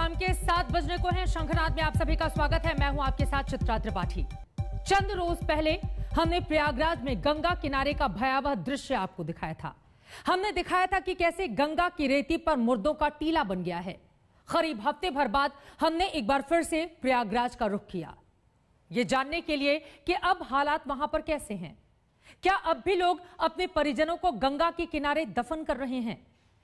शाम के 7 बजने को है। शंखनाद में आप सभी का स्वागत है। मैं हूं आपके साथ चित्रा त्रिपाठी। चंद रोज पहले हमने प्रयागराज में गंगा किनारे का भयावह दृश्य आपको दिखाया था। हमने दिखाया था कि कैसे गंगा की रेती पर मुर्दों का टीला बन गया है। करीब हफ्ते भर बाद हमने एक बार फिर से प्रयागराज का रुख किया, ये जानने के लिए कि अब हालात वहां पर कैसे हैं। क्या अब भी लोग अपने परिजनों को गंगा के किनारे दफन कर रहे हैं?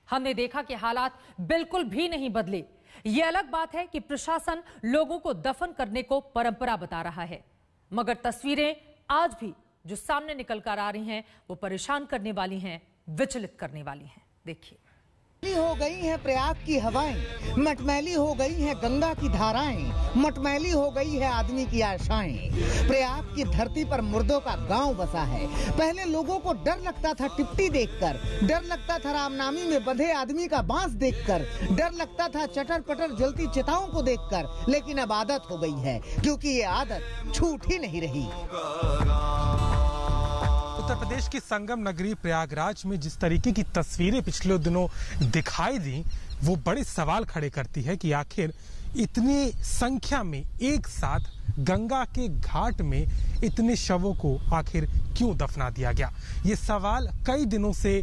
हमने देखा कि हालात बिल्कुल भी नहीं बदले। यह अलग बात है कि प्रशासन लोगों को दफन करने को परंपरा बता रहा है, मगर तस्वीरें आज भी जो सामने निकल कर आ रही हैं वो परेशान करने वाली हैं, विचलित करने वाली हैं। देखिए, हो गई हैं प्रयाग की हवाएं, मटमैली हो गई हैं गंगा की धाराएं, मटमैली हो गई है आदमी की आशाएं। प्रयाग की धरती पर मुर्दों का गांव बसा है। पहले लोगों को डर लगता था टिप्टी देखकर, डर लगता था रामनामी में बंधे आदमी का बांस देखकर, डर लगता था चटर पटर जलती चिताओं को देखकर, लेकिन अब आदत हो गई है, क्योंकि ये आदत छूट ही नहीं रही। उत्तर प्रदेश की संगम नगरी प्रयागराज में जिस तरीके की तस्वीरें पिछले दिनों दिखाई दी, वो बड़े सवाल खड़े करती है कि आखिर इतनी संख्या में एक साथ गंगा के घाट में इतने शवों को आखिर क्यों दफना दिया गया। ये सवाल कई दिनों से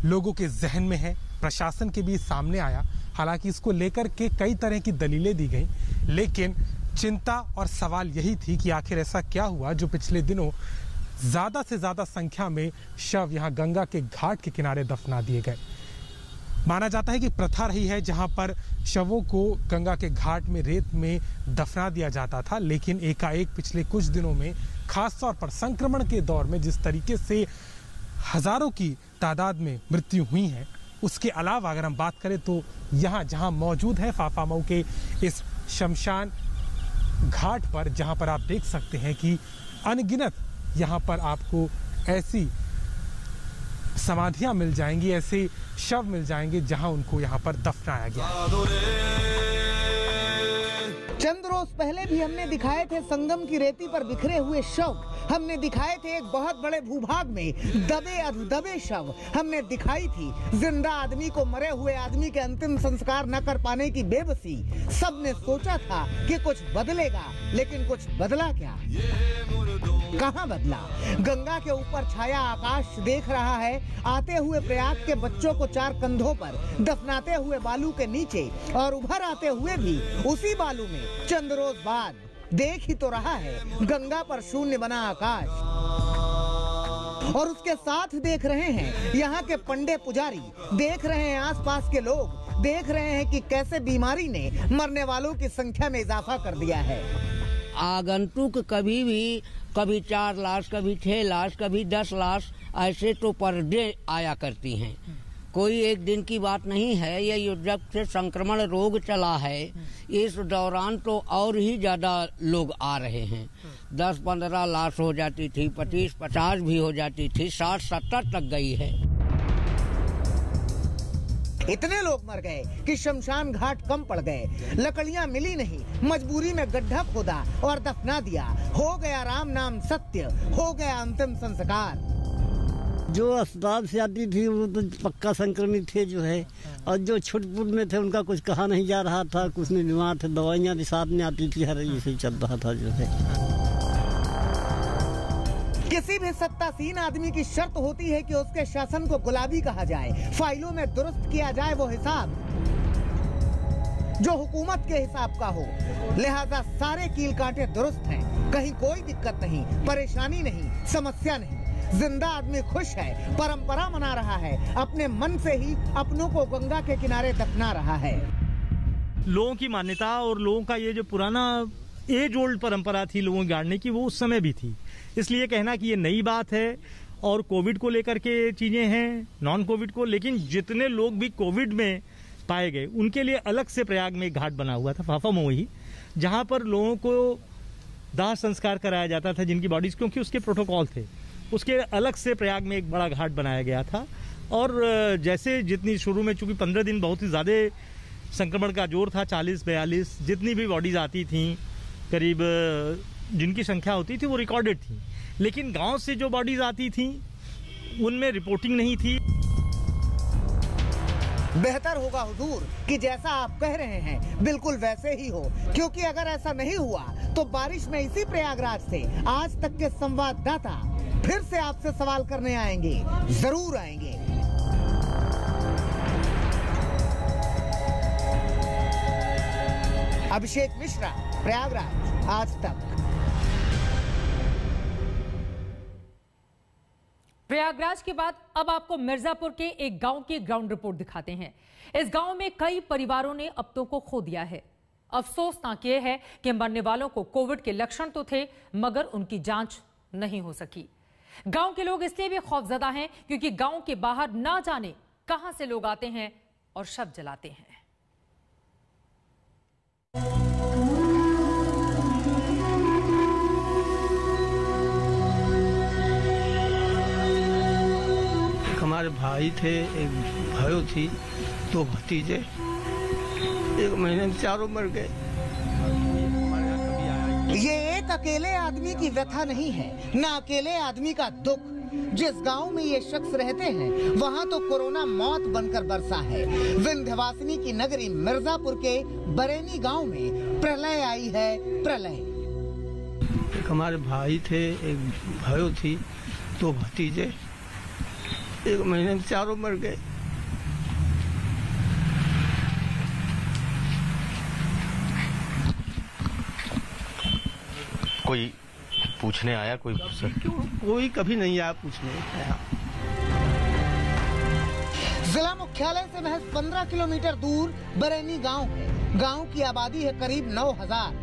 लोगों के जहन में है, प्रशासन के भी सामने आया। हालांकि इसको लेकर के कई तरह की दलीलें दी गई, लेकिन चिंता और सवाल यही थी कि आखिर ऐसा क्या हुआ जो पिछले दिनों ज्यादा से ज्यादा संख्या में शव यहां गंगा के घाट के किनारे दफना दिए गए। माना जाता है कि प्रथा रही है जहां पर शवों को गंगा के घाट में रेत में दफना दिया जाता था, लेकिन एकाएक पिछले कुछ दिनों में खासतौर पर संक्रमण के दौर में जिस तरीके से हजारों की तादाद में मृत्यु हुई है, उसके अलावा अगर हम बात करें तो यहाँ जहाँ मौजूद है फाफामऊ के इस शमशान घाट पर, जहाँ पर आप देख सकते हैं कि अनगिनत यहाँ पर आपको ऐसी समाधियां मिल जाएंगी, ऐसे शव मिल जाएंगे जहां उनको यहाँ पर दफनाया गया। चंद रोज पहले भी हमने दिखाए थे संगम की रेती पर बिखरे हुए शव, हमने दिखाए थे एक बहुत बड़े भूभाग में दबे अधदबे शव, हमने दिखाई थी जिंदा आदमी को मरे हुए आदमी के अंतिम संस्कार न कर पाने की बेबसी। सबने सोचा था कि कुछ बदलेगा, लेकिन कुछ बदला क्या? कहाँ बदला? गंगा के ऊपर छाया आकाश देख रहा है आते हुए प्रयाग के बच्चों को 4 कंधों पर, दफनाते हुए बालू के नीचे, और उभर आते हुए भी उसी बालू में चंद रोज बाद देख ही तो रहा है गंगा पर शून्य बना आकाश। और उसके साथ देख रहे हैं यहाँ के पंडे पुजारी, देख रहे हैं आसपास के लोग, देख रहे हैं कि कैसे बीमारी ने मरने वालों की संख्या में इजाफा कर दिया है। आगंतुक कभी 4 लाश, कभी 6 लाश, कभी 10 लाश ऐसे तो पर डे आया करती हैं। कोई एक दिन की बात नहीं है। ये जब से संक्रमण रोग चला है, इस दौरान तो और ही ज्यादा लोग आ रहे हैं। 10-15 लाश हो जाती थी, 25-50 भी हो जाती थी, 60-70 तक गई है। इतने लोग मर गए कि शमशान घाट कम पड़ गए। लकड़ियां मिली नहीं, मजबूरी में गड्ढा खोदा और दफना दिया। हो गया राम नाम सत्य, हो गया अंतिम संस्कार। जो अस्पताल से आती थी वो तो पक्का संक्रमित थे जो है, और जो छुटपुट में थे उनका कुछ कहा नहीं जा रहा था, कुछ नहीं बीमार थे, दवाइयाँ भी साथ में आती थी, हर इसे चल रहा था जो है। किसी भी सत्तासीन आदमी की शर्त होती है कि उसके शासन को गुलाबी कहा जाए, फाइलों में दुरुस्त किया जाए वो हिसाब जो हुकूमत के हिसाब का हो। लिहाजा सारे कील कांटे दुरुस्त हैं, कहीं कोई दिक्कत नहीं, परेशानी नहीं, समस्या नहीं। जिंदा आदमी खुश है, परंपरा मना रहा है, अपने मन से ही अपनों को गंगा के किनारे दफना रहा है। लोगों की मान्यता और लोगों का ये जो पुराना एज ओल्ड परंपरा थी लोगों की गाड़ने की, वो उस समय भी थी। इसलिए कहना कि ये नई बात है और कोविड को लेकर के चीजें हैं, नॉन कोविड को, लेकिन जितने लोग भी कोविड में पाए गए उनके लिए अलग से प्रयाग में एक घाट बना हुआ था, फाफामऊ ही, जहां पर लोगों को दाह संस्कार कराया जाता था जिनकी बॉडीज, क्योंकि उसके प्रोटोकॉल थे। उसके अलग से प्रयाग में एक बड़ा घाट बनाया गया था। और जैसे जितनी शुरू में, चूंकि 15 दिन बहुत ही ज्यादा संक्रमण का जोर था, 40-42 जितनी भी बॉडीज आती थी, करीब जिनकी संख्या होती थी वो रिकॉर्डेड थी, लेकिन गांव से जो बॉडीज आती थी उनमें रिपोर्टिंग नहीं थी। बेहतर होगा हुजूर कि जैसा आप कह रहे हैं बिल्कुल वैसे ही हो, क्योंकि अगर ऐसा नहीं हुआ तो बारिश में इसी प्रयागराज से आज तक के संवाददाता फिर से आपसे सवाल करने आएंगे, जरूर आएंगे। अभिषेक मिश्रा, प्रयागराज, आज तक। प्रयागराज के बाद अब आपको मिर्जापुर के एक गांव की ग्राउंड रिपोर्ट दिखाते हैं। इस गांव में कई परिवारों ने अपनों को खो दिया है। अफसोसनाक यह है कि मरने वालों को कोविड के लक्षण तो थे मगर उनकी जांच नहीं हो सकी। गांव के लोग इसलिए भी खौफजदा हैं क्योंकि गांव के बाहर ना जाने कहां से लोग आते हैं और शव जलाते हैं। हमारे भाई थे, एक भाई थी, 2 भतीजे, 1 महीने में चारों मर गए। ये एक अकेले आदमी की व्यथा नहीं है, न अकेले आदमी का दुख। जिस गांव में ये शख्स रहते हैं वहां तो कोरोना मौत बनकर बरसा है। विंध्यवासिनी की नगरी मिर्जापुर के बरेनी गांव में प्रलय आई है, प्रलय। एक हमारे भाई थे, एक भाई थी, 2 भतीजे, 1 महीने में चारों मर गए। कोई पूछने आया? कोई कभी नहीं आया पूछने आया। जिला मुख्यालय से महज 15 किलोमीटर दूर बरेनी गांव है। गांव की आबादी है करीब 9000,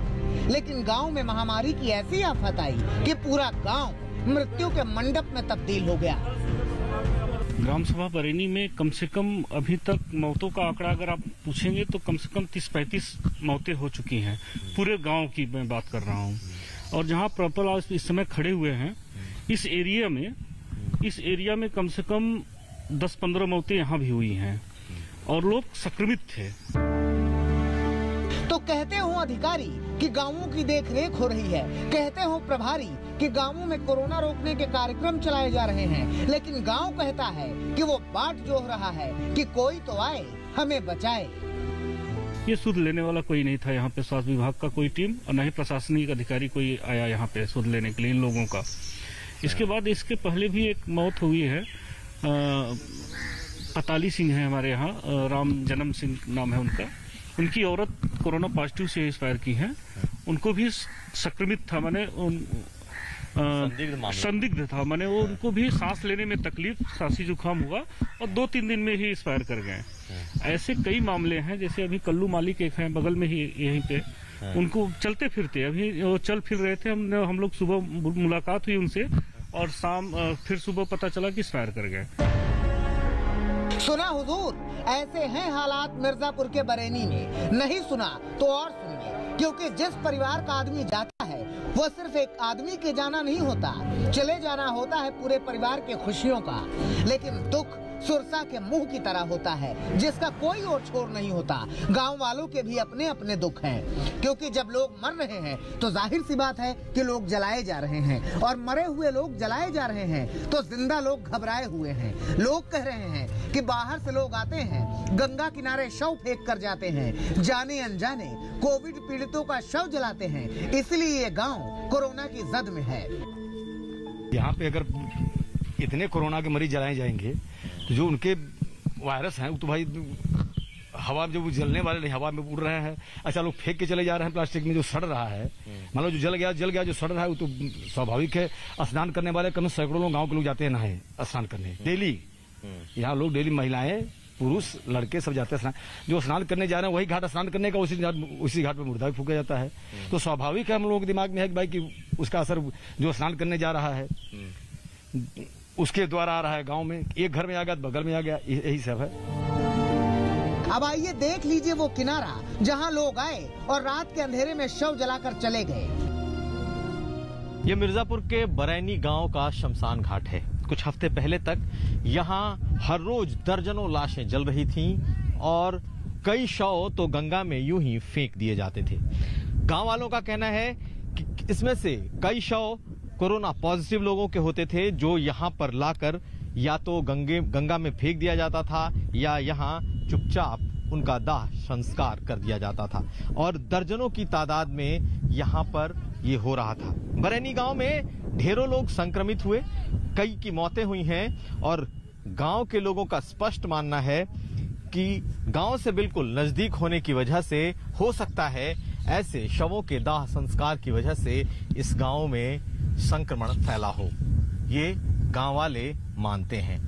लेकिन गांव में महामारी की ऐसी आफत आई कि पूरा गांव मृत्यु के मंडप में तब्दील हो गया। ग्राम सभा बरेनी में कम से कम अभी तक मौतों का आंकड़ा अगर आप पूछेंगे तो कम से कम 30-35 मौतें हो चुकी हैं। पूरे गांव की मैं बात कर रहा हूं। और जहां प्रॉपर आज इस समय खड़े हुए हैं, इस एरिया में कम से कम 10-15 मौतें यहाँ भी हुई हैं और लोग संक्रमित थे। तो कहते हो अधिकारी कि गांवों की देखरेख हो रही है, कहते हो प्रभारी कि गांवों में कोरोना रोकने के कार्यक्रम चलाए जा रहे हैं, लेकिन गांव कहता है कि वो बाट जोह रहा है कि कोई तो आए हमें बचाए। ये सुध लेने वाला कोई नहीं था यहाँ पे, स्वास्थ्य विभाग का कोई टीम और न ही प्रशासनिक अधिकारी कोई आया यहाँ पे सुध लेने के लिए इन लोगों का। इसके बाद इसके पहले भी एक मौत हुई है, पताली सिंह है हमारे यहाँ, राम जन्म सिंह नाम है उनका। उनकी औरत कोरोना पॉजिटिव से एक्सपायर की है। उनको भी संक्रमित था, माने संदिग्ध था, माने वो उनको भी सांस लेने में तकलीफ, खांसी जुकाम हुआ और 2-3 दिन में ही एक्सपायर कर गए। ऐसे कई मामले हैं, जैसे अभी कल्लू मालिक एक है बगल में ही यहीं पे, उनको चलते फिरते अभी वो चल फिर रहे थे, हम लोग सुबह मुलाकात हुई उनसे और शाम फिर सुबह पता चला कि एक्सपायर कर गए। सुना हुजूर, ऐसे हैं हालात मिर्जापुर के बरेनी में। नहीं सुना तो और सुनिए, क्योंकि जिस परिवार का आदमी जाता है वो सिर्फ एक आदमी के जाना नहीं होता, चले जाना होता है पूरे परिवार के खुशियों का। लेकिन दुख सुरसा के मुंह की तरह होता है, जिसका कोई और छोर नहीं होता। गांव वालों के भी अपने अपने दुख हैं, क्योंकि जब लोग मर रहे हैं तो जाहिर सी बात है कि लोग जलाए जा रहे हैं, और मरे हुए लोग जलाए जा रहे हैं तो जिंदा लोग घबराए हुए हैं। लोग कह रहे हैं कि बाहर से लोग आते हैं, गंगा किनारे शव फेंक कर जाते हैं, जाने अनजाने कोविड पीड़ितों का शव जलाते हैं, इसलिए ये गाँव कोरोना की जद में है। यहाँ पे अगर इतने कोरोना के मरीज जलाए जाएंगे तो जो उनके वायरस हैं वो तो भाई हवा में जो जलने वाले नहीं, हवा में उड़ रहे हैं। अच्छा, लोग फेंक के चले जा रहे हैं प्लास्टिक में जो सड़ रहा है, मतलब जो जल गया जो सड़ रहा है वो तो स्वाभाविक है। स्नान करने वाले कम सैकड़ों लोग गाँव के लोग जाते हैं नहाए स्नान करने डेली। यहाँ लोग डेली महिलाएं पुरुष लड़के सब जाते हैं स्नान। जो स्नान करने जा रहे हैं वही घाट स्नान करने का, उसी घाट पे मुर्दा भी फूका जाता है। तो स्वाभाविक है हम लोगों के दिमाग में है कि भाई कि उसका असर जो स्नान करने जा रहा है उसके द्वारा आ रहा है। गांव में एक घर में आ गया, बगल में आ गया, यही सब है। अब आइए देख लीजिए वो किनारा जहां लोग आए और रात के अंधेरे में शव जलाकर चले गए। ये मिर्जापुर के बरैनी गांव का शमशान घाट है। कुछ हफ्ते पहले तक यहाँ हर रोज दर्जनों लाशें जल रही थीं और कई शव तो गंगा में यूं ही फेंक दिए जाते थे। गांव वालों का कहना है कि इसमें से कई शव कोरोना पॉजिटिव लोगों के होते थे, जो यहाँ पर लाकर या तो गंगा में फेंक दिया जाता था या यहाँ चुपचाप उनका दाह संस्कार कर दिया जाता था और दर्जनों की तादाद में यहाँ पर ये हो रहा था। बरैनी गांव में ढेरों लोग संक्रमित हुए, कई की मौतें हुई हैं और गांव के लोगों का स्पष्ट मानना है कि गांव से बिल्कुल नजदीक होने की वजह से हो सकता है ऐसे शवों के दाह संस्कार की वजह से इस गांव में संक्रमण फैला हो, ये गांव वाले मानते हैं।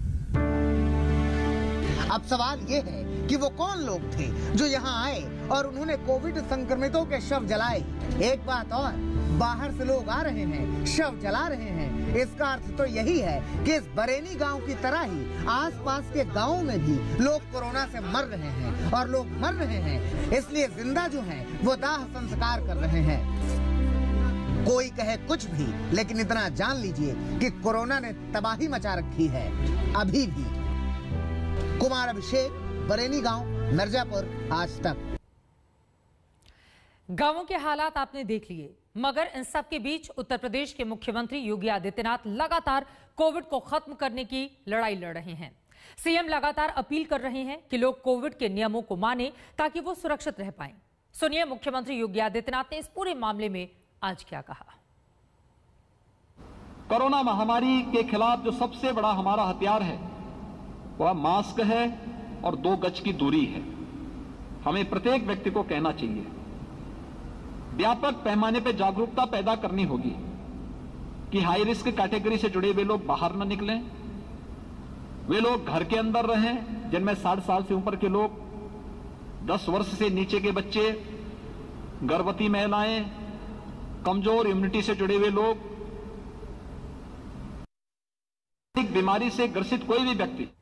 अब सवाल ये है कि वो कौन लोग थे जो यहाँ आए और उन्होंने कोविड संक्रमितों के शव जलाए। एक बात और, बाहर से लोग आ रहे हैं, शव जला रहे हैं, इसका अर्थ तो यही है कि इस बरैनी गांव की तरह ही आसपास के गांवों में भी लोग कोरोना से मर रहे हैं और लोग मर रहे हैं, इसलिए जिंदा जो हैं वो दाह संस्कार कर रहे हैं। कोई कहे कुछ भी, लेकिन इतना जान लीजिए कि कोरोना ने तबाही मचा रखी है अभी भी। कुमार अभिषेक, बरैनी गांव, मिर्जापुर, आज तक। गांवों के हालात आपने देख लिए, मगर इन सब के बीच उत्तर प्रदेश के मुख्यमंत्री योगी आदित्यनाथ लगातार कोविड को खत्म करने की लड़ाई लड़ रहे हैं। सीएम लगातार अपील कर रहे हैं कि लोग कोविड के नियमों को मानें ताकि वो सुरक्षित रह पाएं। सुनिए मुख्यमंत्री योगी आदित्यनाथ ने इस पूरे मामले में आज क्या कहा। कोरोना महामारी के खिलाफ जो सबसे बड़ा हमारा हथियार है वह मास्क है और 2 गज की दूरी है। हमें प्रत्येक व्यक्ति को कहना चाहिए, व्यापक पैमाने पर जागरूकता पैदा करनी होगी कि हाई रिस्क कैटेगरी से जुड़े हुए लोग बाहर न निकलें, वे लोग घर के अंदर रहें जिनमें 60 साल से ऊपर के लोग, 10 वर्ष से नीचे के बच्चे, गर्भवती महिलाएं, कमजोर इम्यूनिटी से जुड़े हुए लोग, बीमारी से ग्रसित कोई भी व्यक्ति।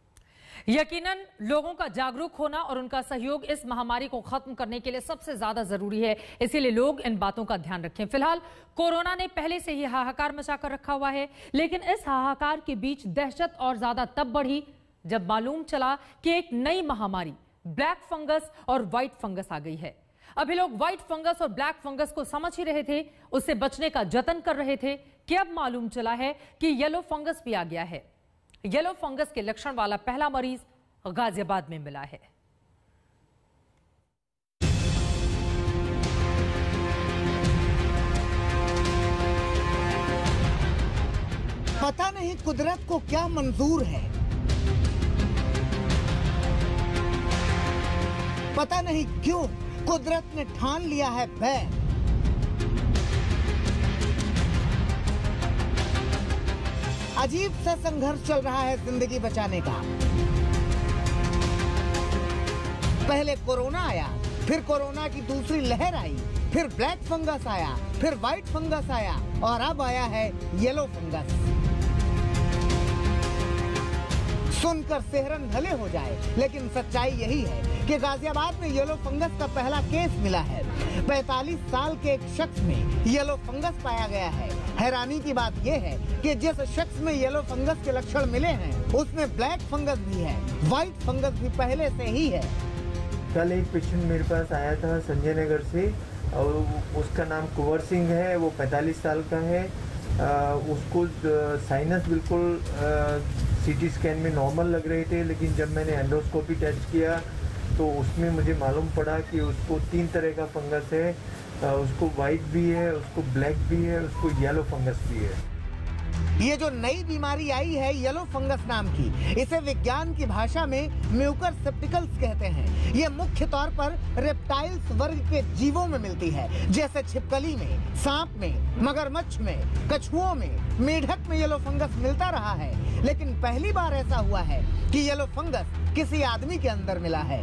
यकीनन लोगों का जागरूक होना और उनका सहयोग इस महामारी को खत्म करने के लिए सबसे ज्यादा जरूरी है, इसीलिए लोग इन बातों का ध्यान रखें। फिलहाल कोरोना ने पहले से ही हाहाकार मचाकर रखा हुआ है, लेकिन इस हाहाकार के बीच दहशत और ज्यादा तब बढ़ी जब मालूम चला कि एक नई महामारी ब्लैक फंगस और व्हाइट फंगस आ गई है। अभी लोग व्हाइट फंगस और ब्लैक फंगस को समझ ही रहे थे, उससे बचने का जतन कर रहे थे कि अब मालूम चला है कि येलो फंगस भी आ गया है। येलो फंगस के लक्षण वाला पहला मरीज गाजियाबाद में मिला है। पता नहीं कुदरत को क्या मंजूर है, पता नहीं क्यों कुदरत ने ठान लिया है बैन। अजीब सा संघर्ष चल रहा है जिंदगी बचाने का। पहले कोरोना आया, फिर कोरोना की दूसरी लहर आई, फिर ब्लैक फंगस आया, फिर व्हाइट फंगस आया और अब आया है येलो फंगस। सुनकर सेहरन भले हो जाए, लेकिन सच्चाई यही है कि गाजियाबाद में येलो फंगस का पहला केस मिला है। 45 साल के एक शख्स में येलो फंगस पाया गया है। हैरानी की बात यह है कि जिस शख्स में येलो फंगस के लक्षण मिले हैं उसमें ब्लैक फंगस भी है, व्हाइट फंगस भी पहले से ही है। कल एक पेशेंट मेरे पास आया था संजय नगर से और उसका नाम कुंवर सिंह है, वो 45 साल का है। उसको साइनस बिल्कुल सीटी स्कैन में नॉर्मल लग रहे थे, लेकिन जब मैंने एंडोस्कोपी टेस्ट किया तो उसमें मुझे मालूम पड़ा कि उसको 3 तरह का फंगस है। उसको वाइट भी है, उसको ब्लैक भी है, उसको येलो फंगस भी है। ये जो नई बीमारी आई है येलो फंगस नाम की, इसे विज्ञान की भाषा में म्यूकर सेप्टिकल्स कहते हैं। ये मुख्य तौर पर रेप्टाइल्स वर्ग के जीवों में मिलती है, जैसे छिपकली में, सांप में, मगरमच्छ में, कछुओं में, मेढक में येलो फंगस मिलता रहा है। लेकिन पहली बार ऐसा हुआ है कि येलो फंगस किसी आदमी के अंदर मिला है।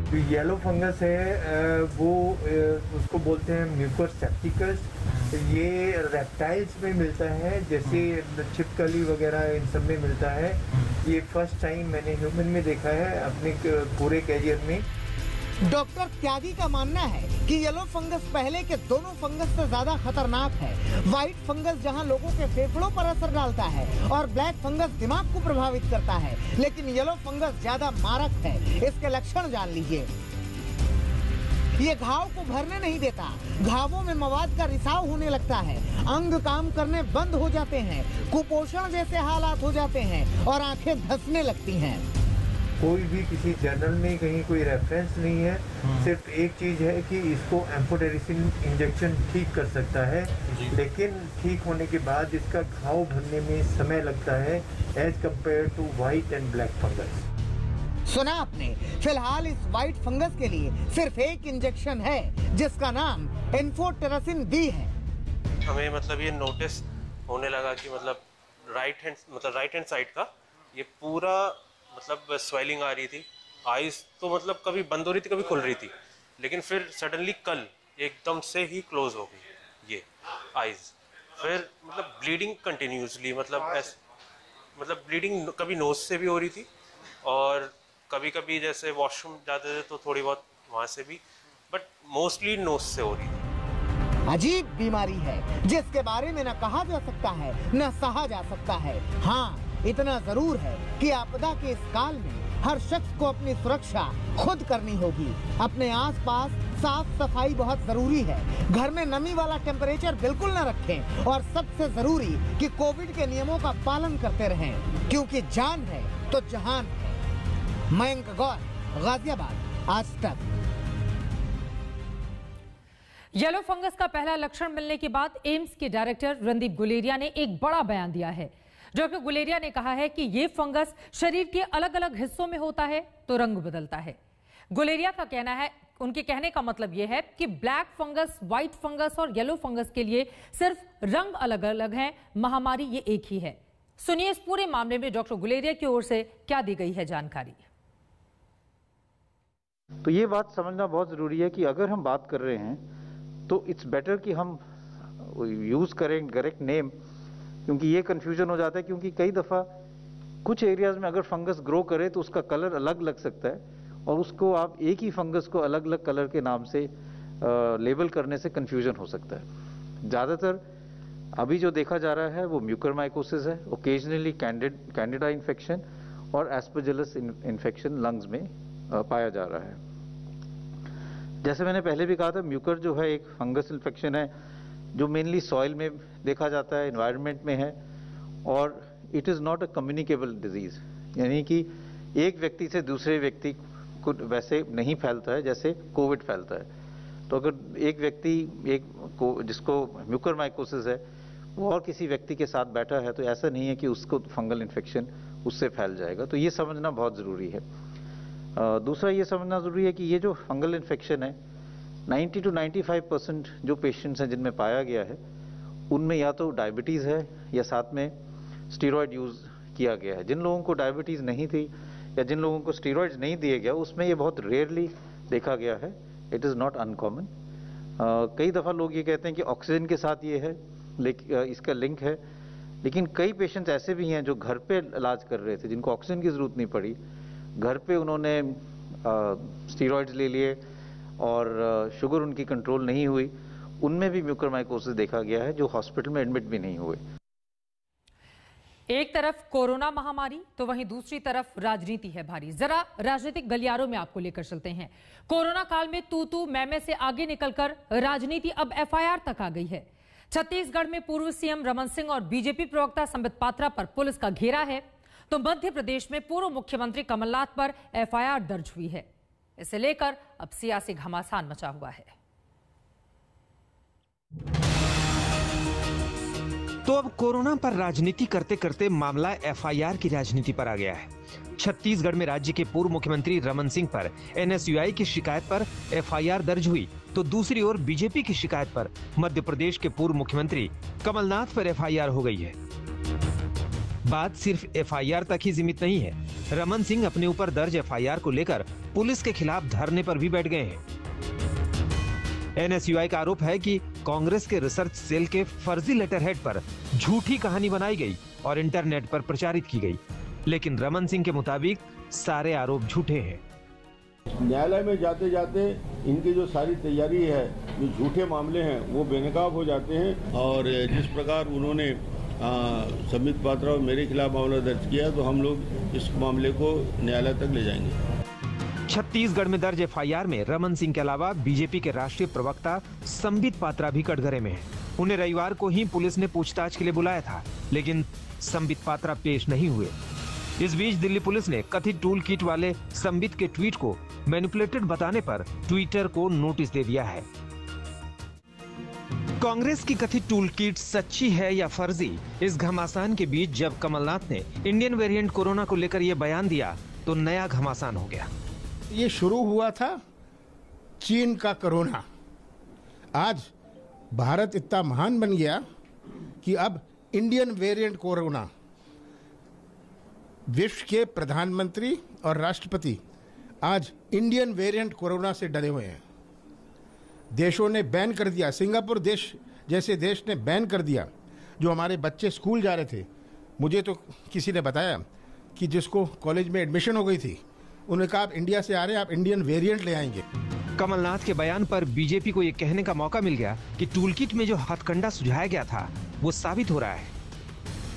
जो येलो फंगस है वो उसको बोलते हैं म्यूकर सेप्टिकस। ये रेप्टाइल्स में मिलता है, जैसे छिपकली वगैरह इन सब में मिलता है। ये फर्स्ट टाइम मैंने ह्यूमन में देखा है अपने पूरे कैरियर में। डॉक्टर त्यागी का मानना है कि येलो फंगस पहले के दोनों फंगस से ज्यादा खतरनाक है। व्हाइट फंगस जहां लोगों के फेफड़ों पर असर डालता है और ब्लैक फंगस दिमाग को प्रभावित करता है, लेकिन येलो फंगस ज्यादा मारक है। इसके लक्षण जान लीजिए। ये घाव को भरने नहीं देता, घावों में मवाद का रिसाव होने लगता है, अंग काम करने बंद हो जाते हैं, कुपोषण जैसे हालात हो जाते हैं और आंखें धंसने लगती हैं। कोई भी किसी जर्नल में कहीं कोई रेफरेंस नहीं है। सिर्फ एक चीज़ है कि इसको एम्फोटेरिसिन इंजेक्शन ठीक कर सकता है, लेकिन ठीक होने के बाद इसका घाव भरने में समय लगता है as compare to white and black fungus. सुना आपने, फिलहाल इस वाइट फंगस के लिए सिर्फ एक इंजेक्शन है जिसका नाम एम्फोटेरिसिन बी है। हमें मतलब ये नोटिस होने लगा कि मतलब राइट हैंड साइड का ये पूरा मतलब स्वेलिंग आ रही थी। आईज तो मतलब कभी बंद हो रही थी कभी खुल रही थी, लेकिन फिर सडनली कल एकदम से ही क्लोज हो गई ये आईज। फिर मतलब ब्लीडिंग कंटिन्यूसली, मतलब ब्लीडिंग कभी नोज से भी हो रही थी और कभी कभी जैसे वॉशरूम जाते थे तो थोड़ी बहुत वहाँ से भी, बट मोस्टली नोज से हो रही थी। अजीब बीमारी है जिसके बारे में न कहा जा सकता है न सहा जा सकता है। हाँ, इतना जरूर है कि आपदा के इस काल में हर शख्स को अपनी सुरक्षा खुद करनी होगी। अपने आसपास साफ सफाई बहुत जरूरी है। घर में नमी वाला टेम्परेचर बिल्कुल न रखें और सबसे जरूरी कि कोविड के नियमों का पालन करते रहें, क्योंकि जान है तो जहान है। मयंक गौर, गाजियाबाद, आज तक। येलो फंगस का पहला लक्षण मिलने के बाद एम्स के डायरेक्टर रणदीप गुलेरिया ने एक बड़ा बयान दिया है। डॉक्टर गुलेरिया ने कहा है कि ये फंगस शरीर के अलग अलग हिस्सों में होता है तो रंग बदलता है। गुलेरिया का कहना है, उनके कहने का मतलब यह है कि ब्लैक फंगस, व्हाइट फंगस और येलो फंगस के लिए सिर्फ रंग अलग अलग हैं, महामारी ये एक ही है। सुनिए इस पूरे मामले में डॉक्टर गुलेरिया की ओर से क्या दी गई है जानकारी। तो ये बात समझना बहुत जरूरी है कि अगर हम बात कर रहे हैं तो इट्स बेटर कि हम यूज करें करेक्ट नेम, क्योंकि ये कंफ्यूजन हो जाता है। क्योंकि कई दफा कुछ एरियाज में अगर फंगस ग्रो करे तो उसका कलर अलग लग सकता है और उसको आप एक ही फंगस को अलग अलग कलर के नाम से लेबल करने से कंफ्यूजन हो सकता है। ज़्यादातर अभी जो देखा जा रहा है वो म्यूकरमाइकोसिस है, ओकेजनली कैंडिडा इन्फेक्शन और एस्परजिलस इन्फेक्शन लंग्स में पाया जा रहा है। जैसे मैंने पहले भी कहा था, म्यूकर जो है एक फंगस इन्फेक्शन है जो मेनली सॉइल में देखा जाता है, एनवायरनमेंट में है, और it is not a communicable disease, यानी कि एक व्यक्ति से दूसरे व्यक्ति को वैसे नहीं फैलता है जैसे कोविड फैलता है। तो अगर एक व्यक्ति जिसको म्यूकरमाइकोसिस है वो और किसी व्यक्ति के साथ बैठा है तो ऐसा नहीं है कि उसको फंगल इन्फेक्शन उससे फैल जाएगा। तो ये समझना बहुत ज़रूरी है। दूसरा ये समझना ज़रूरी है कि ये जो फंगल इन्फेक्शन है 90 to 95% जो पेशेंट्स हैं जिनमें पाया गया है उनमें या तो डायबिटीज़ है या साथ में स्टीरॉयड यूज़ किया गया है। जिन लोगों को डायबिटीज़ नहीं थी या जिन लोगों को स्टीरॉयड्स नहीं दिए गया उसमें ये बहुत रेयरली देखा गया है। It is not uncommon. कई दफ़ा लोग ये कहते हैं कि ऑक्सीजन के साथ ये है, इसका लिंक है, लेकिन कई पेशेंट्स ऐसे भी हैं जो घर पे इलाज कर रहे थे जिनको ऑक्सीजन की ज़रूरत नहीं पड़ी, घर पे उन्होंने स्टीरॉयड्स ले लिए और शुगर उनकी कंट्रोल नहीं हुई, उनमें भी म्यूकरमाइकोसिस देखा गया है जो हॉस्पिटल में एडमिट भी नहीं हुए। एक तरफ कोरोना महामारी तो वहीं दूसरी तरफ राजनीति है भारी। जरा राजनीतिक गलियारों में आपको लेकर चलते हैं। कोरोना काल में तू मैं से आगे निकलकर राजनीति अब एफआईआर तक आ गई है। छत्तीसगढ़ में पूर्व सीएम रमन सिंह और बीजेपी प्रवक्ता संबित पात्रा पर पुलिस का घेरा है, तो मध्य प्रदेश में पूर्व मुख्यमंत्री कमलनाथ पर एफआईआर दर्ज हुई है। इसे लेकर अब सियासी घमासान मचा हुआ है। तो अब कोरोना पर राजनीति करते करते मामला एफआईआर की राजनीति पर आ गया है। छत्तीसगढ़ में राज्य के पूर्व मुख्यमंत्री रमन सिंह पर एनएसयूआई की शिकायत पर एफआईआर दर्ज हुई, तो दूसरी ओर बीजेपी की शिकायत पर मध्य प्रदेश के पूर्व मुख्यमंत्री कमलनाथ पर एफआईआर हो गई है। बात सिर्फ एफआईआर तक ही सीमित नहीं है। रमन सिंह अपने ऊपर दर्ज एफआईआर को लेकर पुलिस के खिलाफ धरने पर भी बैठ गए हैं। एनएसयूआई का आरोप है कि कांग्रेस के रिसर्च सेल के फर्जी लेटर हेड पर झूठी कहानी बनाई गई और इंटरनेट पर प्रचारित की गई, लेकिन रमन सिंह के मुताबिक सारे आरोप झूठे हैं। न्यायालय में जाते जाते इनकी जो सारी तैयारी है, जो झूठे मामले हैं वो बेनकाब हो जाते हैं। और जिस प्रकार उन्होंने संबित पात्रा और मेरे खिलाफ मामला दर्ज किया, तो हम लोग इस मामले को न्यायालय तक ले जाएंगे। छत्तीसगढ़ में दर्ज एफआईआर में रमन सिंह के अलावा बीजेपी के राष्ट्रीय प्रवक्ता संबित पात्रा भी कटघरे में हैं। उन्हें रविवार को ही पुलिस ने पूछताछ के लिए बुलाया था, लेकिन संबित पात्रा पेश नहीं हुए। इस बीच दिल्ली पुलिस ने कथित टूल किट वाले संबित के ट्वीट को मैनिपुलेटेड बताने पर ट्विटर को नोटिस दे दिया है। कांग्रेस की कथित टूल किट सच्ची है या फर्जी, इस घमासान के बीच जब कमलनाथ ने इंडियन वेरिएंट कोरोना को लेकर यह बयान दिया तो नया घमासान हो गया। ये शुरू हुआ था चीन का कोरोना, आज भारत इतना महान बन गया कि अब इंडियन वेरिएंट कोरोना, विश्व के प्रधानमंत्री और राष्ट्रपति आज इंडियन वेरिएंट कोरोना से डरे हुए हैं। देशों ने बैन कर दिया, सिंगापुर देश जैसे देश ने बैन कर दिया। जो हमारे बच्चे स्कूल जा रहे थे, मुझे तो किसी ने बताया कि जिसको कॉलेज में एडमिशन हो गई थी, उन्होंने कहा आप इंडिया से आ रहे हैं, आप इंडियन वेरिएंट ले आएंगे। कमलनाथ के बयान पर बीजेपी को ये कहने का मौका मिल गया कि टूलकिट में जो हथकंडा सुझाया गया था वो साबित हो रहा है।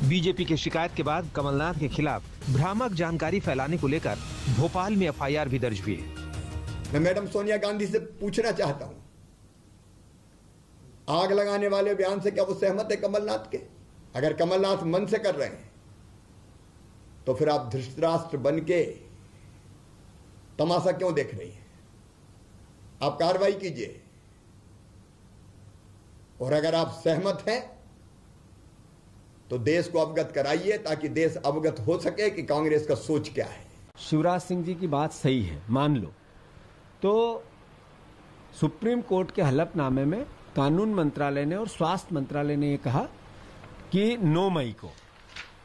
बीजेपी की शिकायत के बाद कमलनाथ के खिलाफ भ्रामक जानकारी फैलाने को लेकर भोपाल में एफआईआर भी दर्ज हुई है। मैं मैडम सोनिया गांधी से पूछना चाहता हूं, आग लगाने वाले बयान से क्या वो सहमत है कमलनाथ के? अगर कमलनाथ मन से कर रहे हैं तो फिर आप धृतराष्ट्र बन के तमाशा क्यों देख रही हैं? आप कार्रवाई कीजिए, और अगर आप सहमत हैं तो देश को अवगत कराइए ताकि देश अवगत हो सके कि कांग्रेस का सोच क्या है। शिवराज सिंह जी की बात सही है, मान लो, तो सुप्रीम कोर्ट के हलफनामे में कानून मंत्रालय ने और स्वास्थ्य मंत्रालय ने यह कहा कि 9 मई को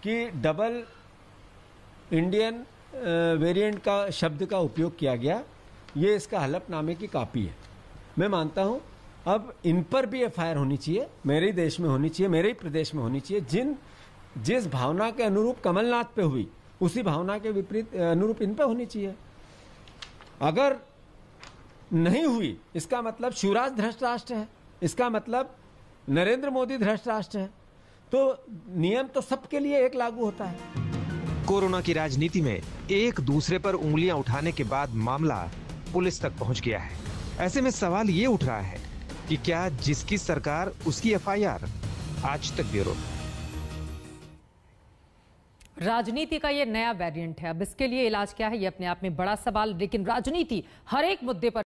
कि डबल इंडियन वेरिएंट का शब्द का उपयोग किया गया, ये इसका हलफनामे की कॉपी है। मैं मानता हूं अब इन पर भी एफआईआर होनी चाहिए, मेरे ही देश में होनी चाहिए, मेरे ही प्रदेश में होनी चाहिए। जिस भावना के अनुरूप कमलनाथ पे हुई, उसी भावना के विपरीत अनुरूप इन पे होनी चाहिए। अगर नहीं हुई, इसका मतलब शिवराज भ्रष्ट राष्ट्र है, इसका मतलब नरेंद्र मोदी भ्रष्ट राष्ट्र है। तो नियम तो सबके लिए एक लागू होता है। कोरोना की राजनीति में एक दूसरे पर उंगलियां उठाने के बाद मामला पुलिस तक पहुंच गया है। ऐसे में सवाल ये उठ रहा है कि क्या जिसकी सरकार उसकी एफआईआर? आज तक ब्यूरो। राजनीति का ये नया वेरिएंट है, अब इसके लिए इलाज क्या है, ये अपने आप में बड़ा सवाल। लेकिन राजनीति हर एक मुद्दे पर